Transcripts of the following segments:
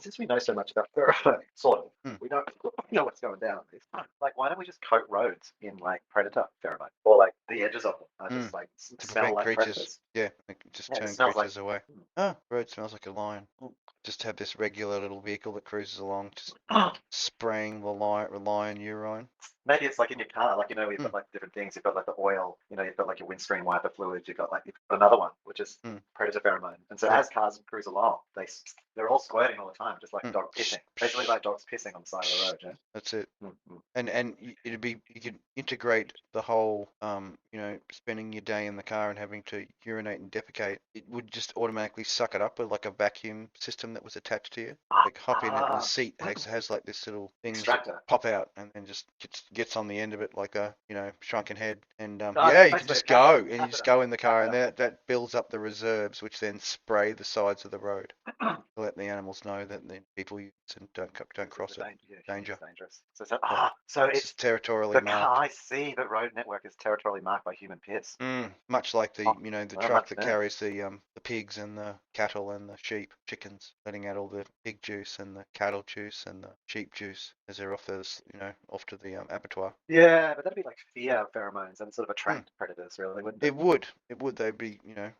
since we know so much about pheromones, sort of, Hmm. we don't know what's going down. Like, why don't we just coat roads in like predator pheromone, or like the edges of them, just like To smell prevent like creatures. predators? Yeah, they can just Yeah, it turn smells like. creatures away. Oh, road smells like a lion. Just have this regular little vehicle that cruises along, just spraying the lion urine. Maybe it's like in your car, like you've Hmm. got like different things. You've got like the oil, you've got like your windscreen wiper fluid. You've got another one, which is predator pheromone. And so as cars cruise along, they're all squirting all the time, just like dog pissing. Basically, like dogs pissing on the side of the road. Yeah? That's it. Mm-hmm. And you could integrate the whole spending your day in the car and having to urinate and defecate. It would just automatically suck it up with like a vacuum system that was attached to you. Like hop in it, and the seat has like this little things that pop out and just gets on the end of it like a shrunken head. And you can just go in the car, and that builds up the reserves, which then spray the sides of the road to let the animals know that the people use and don't cross it. Danger. It's dangerous. So it's territorially the marked. car. I see the road network is territorially marked by human piss. Much like the truck that carries the pigs and the cattle and the sheep, chickens, letting out all the pig juice and the cattle juice and the sheep juice as they're off to the abattoir. Yeah, but that'd be like fear pheromones and sort of attract predators, really, wouldn't it? It would. They'd be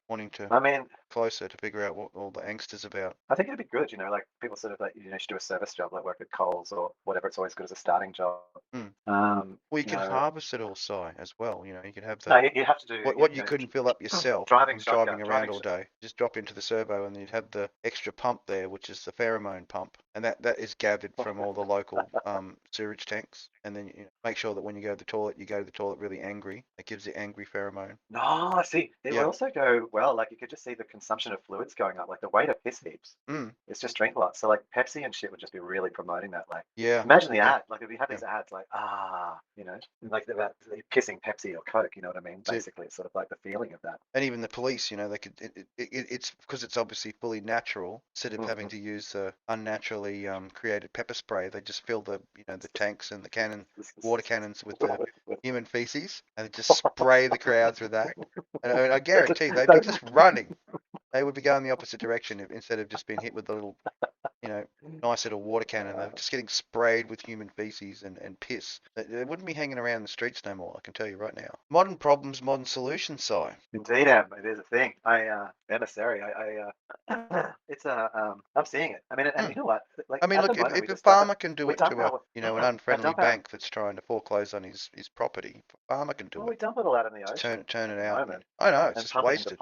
wanting to closer to figure out what all the angst is about. I think it'd be good, like people sort of like should do a service job, like work at Coles or whatever. It's always good as a starting job. Well, you can harvest it all, as well. You could have no, you have to do what you couldn't fill up yourself driving around all day. Just drop into the servo, and you'd have the extra pump there, which is the pheromone pump, and that is gathered from all the local sewage tanks. And then make sure that when you go to the toilet, you go to the toilet really angry. It gives the angry pheromone. No, I see. It would also go well. Like you could just see the consumption of fluids going up, like the weight of piss heaps. It's just drink lots. So like Pepsi and shit would just be really promoting that. Like, imagine the ad. Like if you have these ads, like like about pissing Pepsi or Coke. You know what I mean? Basically, it's sort of like the feeling of that. And even the police, they could. It's because it's obviously fully natural. Instead of having to use unnaturally created pepper spray, they just fill the the tanks and the water cannons with the human feces, and just spray the crowds with that. And I guarantee they'd be just running. They would be going the opposite direction instead of just being hit with the little, nice little water cannon. They're just getting sprayed with human feces and piss. They wouldn't be hanging around the streets no more, I can tell you right now. Modern problems, modern solutions, Si. Indeed, Em. It is a thing. Emissary. I'm seeing it. I mean, and you know what? Like, look, if a farmer can do it to an unfriendly bank that's trying to foreclose on his property, a farmer can do it. We dump it all out in the ocean. Turn it out. I know, it's just wasted.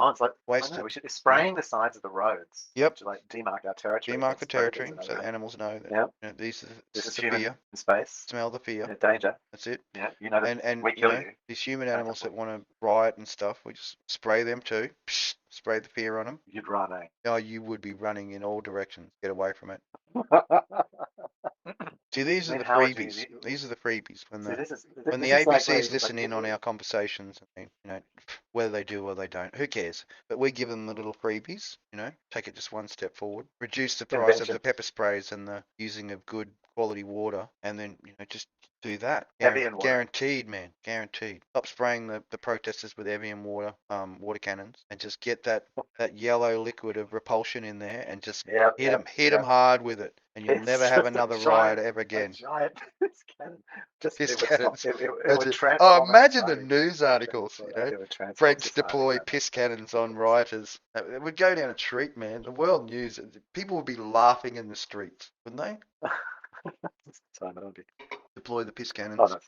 Wasted. We should be spraying the sides of the roads. Yep. To like demark our territory. Demark the territory, so the animals know that. This is human fear. In space. Smell the fear. Danger. That's it. Yeah, and we kill you. These human animals that want to riot and stuff, we just spray them too. Psh, spray the fear on them. You'd run, eh? Oh, you would be running in all directions. Get away from it. See, these are the freebies. These are the freebies. When the ABCs listen in on our conversations, whether they do or they don't, who cares? But we give them the little freebies, take it just one step forward, reduce the price of the pepper sprays and the using of good quality water, and then, just do that. Guaranteed, man. Guaranteed. Stop spraying the protesters with Evian water cannons, and just get that yellow liquid of repulsion in there, and just hit them hard with it, and you'll never have another riot ever again. Giant piss cannon. Piss cannons. Imagine the news articles. French deploy piss cannons on rioters. It would go down a treat, man. The world news. People would be laughing in the streets, wouldn't they? Time it would be. Deploy the piss cannons. Oh, no.